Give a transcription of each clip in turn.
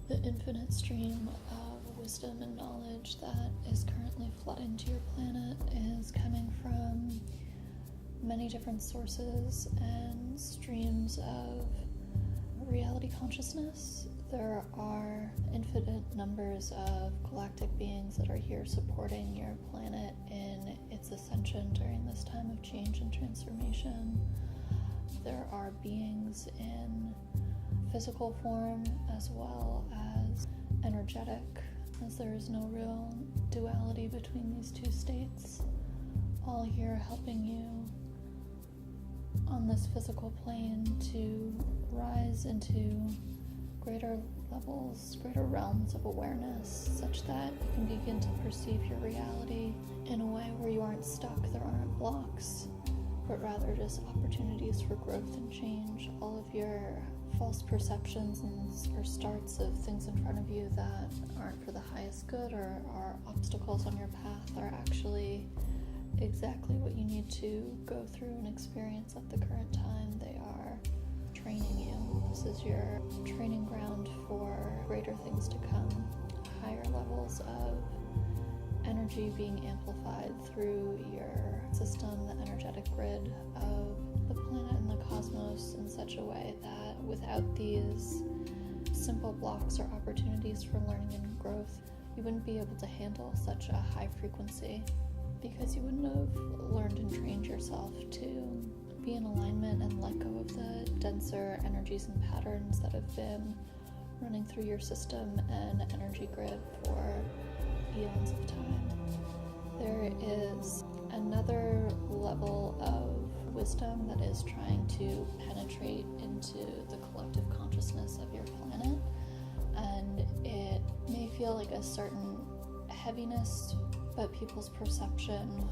The infinite stream of wisdom and knowledge that is currently flooding to your planet is coming from many different sources and streams of reality consciousness. There are infinite numbers of galactic beings that are here supporting your planet in its ascension during this time of change and transformation. There are beings in physical form as well as energetic, as there is no real duality between these two states, all here helping you on this physical plane to rise into greater levels, greater realms of awareness, such that you can begin to perceive your reality in a way where you aren't stuck, there aren't blocks, but rather just opportunities for growth and change. All of your false perceptions or starts of things in front of you that aren't for the highest good or are obstacles on your path are actually exactly what you need to go through and experience at the current time. They are training you. This is your training ground for greater things to come, higher levels of energy being amplified through your system, the energetic grid of the planet and the cosmos in such a way that without these simple blocks or opportunities for learning and growth, you wouldn't be able to handle such a high frequency, because you wouldn't have learned and trained yourself to be in alignment and let go of the denser energies and patterns that have been running through your system and energy grid for eons of time. There is another level of wisdom that is trying to penetrate into the collective consciousness of your planet, and it may feel like a certain heaviness, but people's perception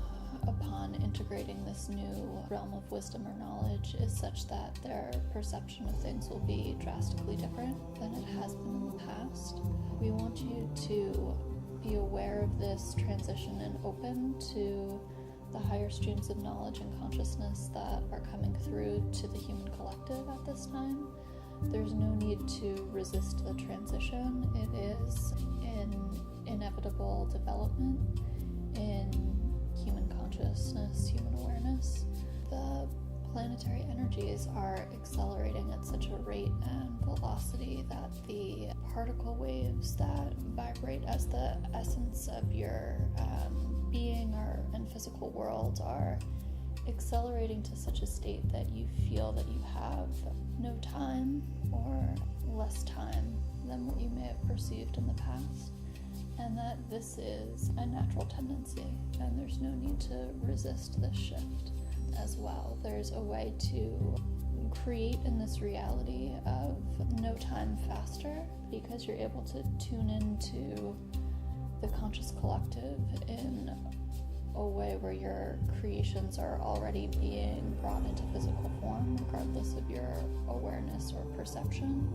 upon integrating this new realm of wisdom or knowledge is such that their perception of things will be drastically different than it has been in the past. We want you to be aware of this transition and open to the higher streams of knowledge and consciousness that are coming through to the human collective at this time. There's no need to resist the transition. It is an inevitable development in human consciousness, human awareness. The planetary energies are accelerating at such a rate and velocity that the particle waves that vibrate as the essence of your being and physical world are accelerating to such a state that you feel that you have no time or less time than what you may have perceived in the past, and that this is a natural tendency and there's no need to resist this shift as well. There's a way to create in this reality of no time faster, because you're able to tune into the conscious collective in a way where your creations are already being brought into physical form, regardless of your awareness or perception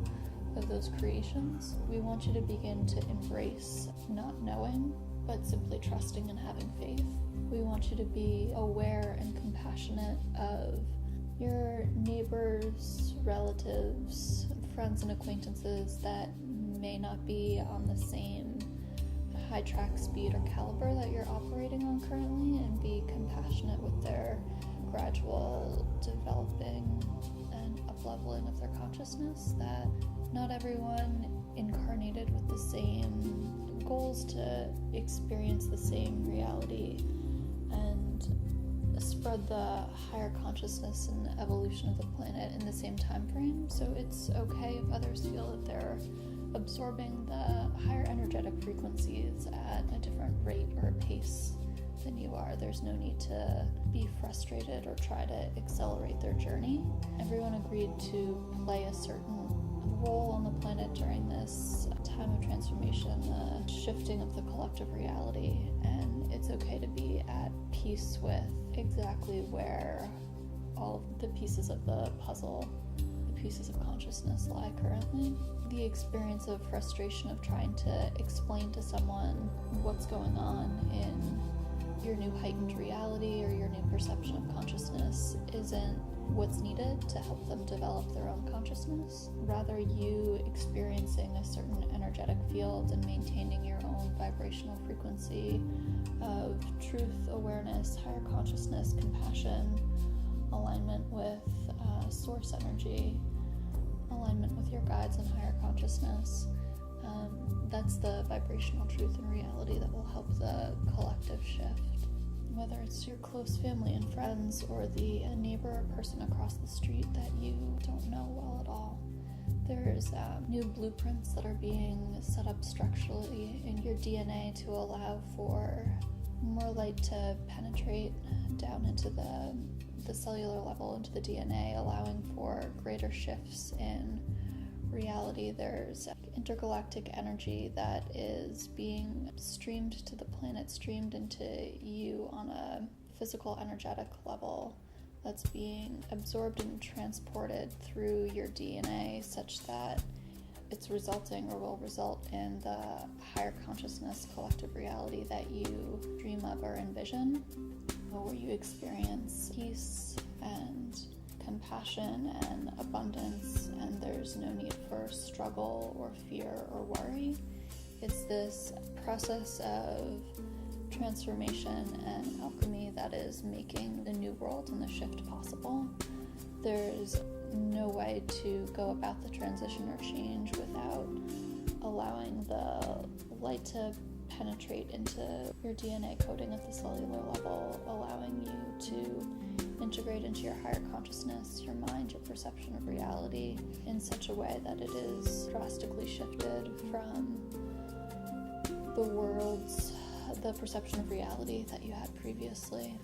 of those creations. We want you to begin to embrace not knowing, but simply trusting and having faith. We want you to be aware and compassionate of your neighbors, relatives, friends, and acquaintances that may not be on the same high track speed or caliber that you're operating on currently, and be compassionate with their gradual developing and up-leveling of their consciousness, that not everyone incarnated with the same goals to experience the same reality and spread the higher consciousness and evolution of the planet in the same time frame. So it's okay if others feel that they're absorbing the higher energetic frequencies at a different rate or pace than you are. There's no need to be frustrated or try to accelerate their journey. Everyone agreed to play a certain role on the planet during this time of transformation, the shifting of the collective reality, and it's okay to be at peace with exactly where all of the pieces of the puzzle, the pieces of consciousness lie currently. The experience of frustration of trying to explain to someone what's going on in your new heightened reality or your new perception of consciousness isn't what's needed to help them develop their own consciousness. Rather, you experiencing a certain energetic field and maintaining your own vibrational frequency of truth, awareness, higher consciousness, compassion, alignment with source energy, alignment with your guides and higher consciousness. That's the vibrational truth and reality that will help the collective shift. Whether it's your close family and friends or the neighbor or person across the street that you don't know well at all, there's new blueprints that are being set up structurally in your DNA to allow for more light to penetrate down into the cellular level, into the DNA, allowing for greater shifts in reality. There's intergalactic energy that is being streamed to the planet, streamed into you on a physical, energetic level that's being absorbed and transported through your DNA such that it's resulting or will result in the higher consciousness collective reality that you dream of or envision, where you experience peace and compassion and abundance, and there's no need for struggle or fear or worry. It's this process of transformation and alchemy that is making the new world and the shift possible. There's no way to go about the transition or change without allowing the light to penetrate into your DNA coding at the cellular level, allowing you to integrate into your higher consciousness, your mind, your perception of reality in such a way that it is drastically shifted from the perception of reality that you had previously.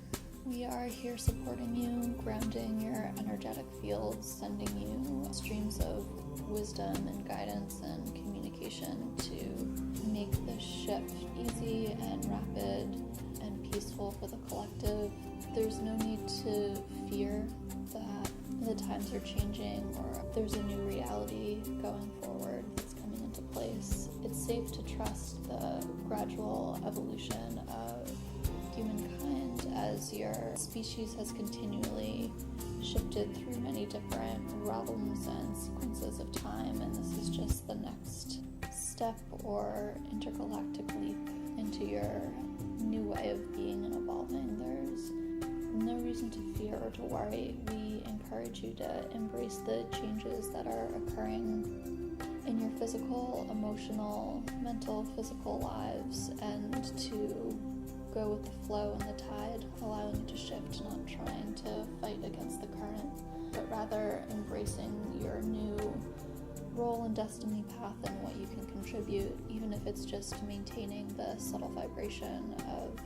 We are here supporting you, grounding your energetic fields, sending you streams of wisdom and guidance and communication to make this shift easy and rapid and peaceful for the collective. There's no need to fear that the times are changing or there's a new reality going forward that's coming into place. It's safe to trust the gradual evolution of humankind as your species has continually shifted through many different realms and sequences of time, and this is just the next step or intergalactic leap into your new way of being and evolving. There's no reason to fear or to worry. We encourage you to embrace the changes that are occurring in your physical, emotional, mental, physical lives, and to go with the flow and the tide, allowing you to shift, not trying to fight against the current, but rather embracing your new role and destiny path and what you can contribute, even if it's just maintaining the subtle vibration of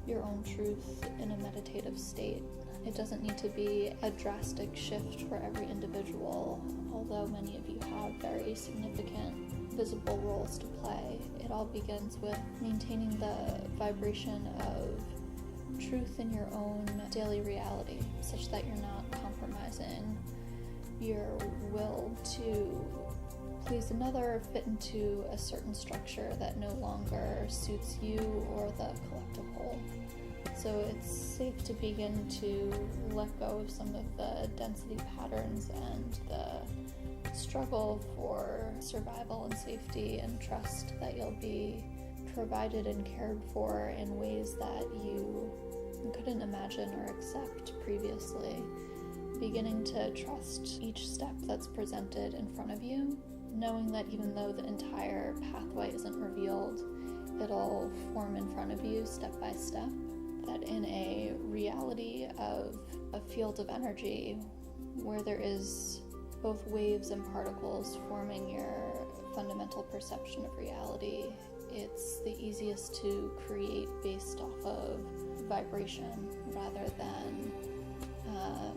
your own truth in a meditative state. It doesn't need to be a drastic shift for every individual, although many of you have very significant visible roles to play. It all begins with maintaining the vibration of truth in your own daily reality, such that you're not compromising your will to please another, fit into a certain structure that no longer suits you or the collective whole. So it's safe to begin to let go of some of the density patterns and the struggle for survival and safety, and trust that you'll be provided and cared for in ways that you couldn't imagine or accept previously. Beginning to trust each step that's presented in front of you, knowing that even though the entire pathway isn't revealed, it'll form in front of you step by step. That in a reality of a field of energy where there is both waves and particles forming your fundamental perception of reality, it's the easiest to create based off of vibration rather than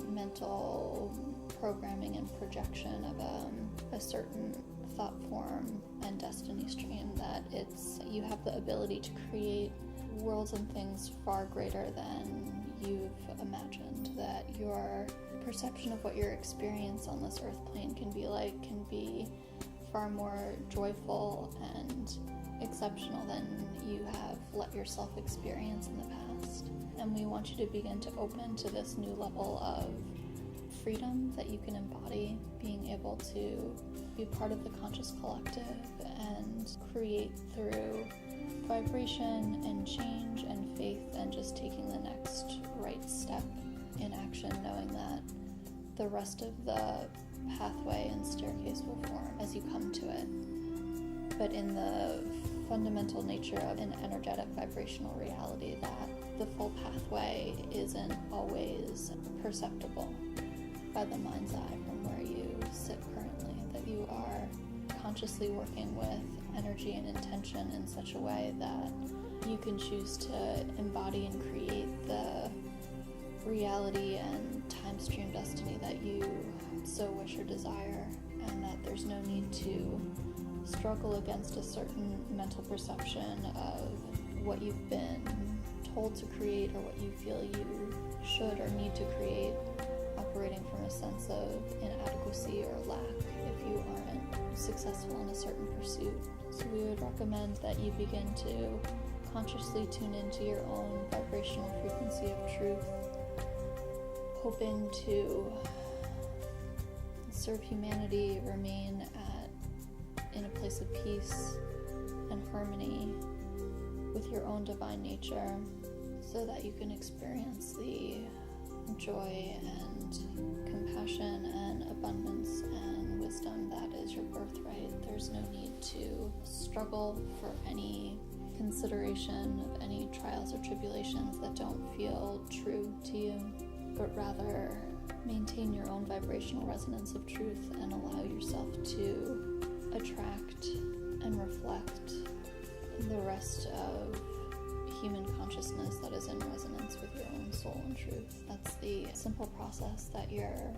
mental programming and projection of a certain thought form and destiny stream. That you have the ability to create worlds and things far greater than you've imagined, that your perception of what your experience on this earth plane can be far more joyful and exceptional than you have let yourself experience in the past. And we want you to begin to open to this new level of freedom that you can embody, being able to be part of the conscious collective and create through vibration and change and faith, and just taking the next right step in action, knowing that the rest of the pathway and staircase will form as you come to it. But in the fundamental nature of an energetic vibrational reality, that the full pathway isn't always perceptible by the mind's eye from where you sit currently, that you are consciously working with energy and intention in such a way that you can choose to embody and create the reality and time stream destiny that you so wish or desire, and that there's no need to struggle against a certain mental perception of what you've been told to create or what you feel you should or need to create, operating from a sense of inadequacy or lack if you aren't successful in a certain pursuit. So we would recommend that you begin to consciously tune into your own vibrational frequency of truth, hoping to serve humanity, remain in a place of peace and harmony with your own divine nature, so that you can experience the joy and compassion and abundance and wisdom that is your birthright. There's no need to struggle for any consideration of any trials or tribulations that don't feel true to you, but rather maintain your own vibrational resonance of truth and allow yourself to attract and reflect the rest of human consciousness that is in resonance with your own soul and truth. That's the simple process that you're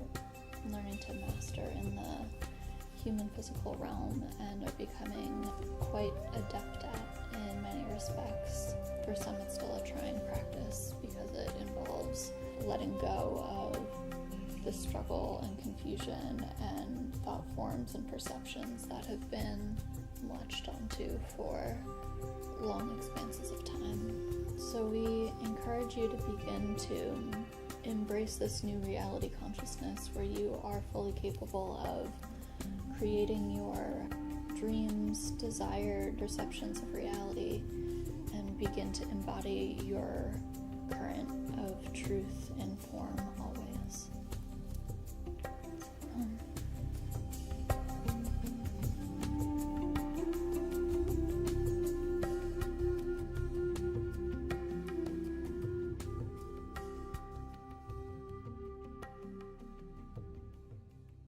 learning to master in the human physical realm and are becoming quite adept at in many respects. For some, it's still a trying practice because it involves letting go of the struggle and confusion and thought forms and perceptions that have been latched onto for long expanses of time. So we encourage you to begin to embrace this new reality consciousness where you are fully capable of creating your dreams, desired perceptions of reality, and begin to embody your current of truth in form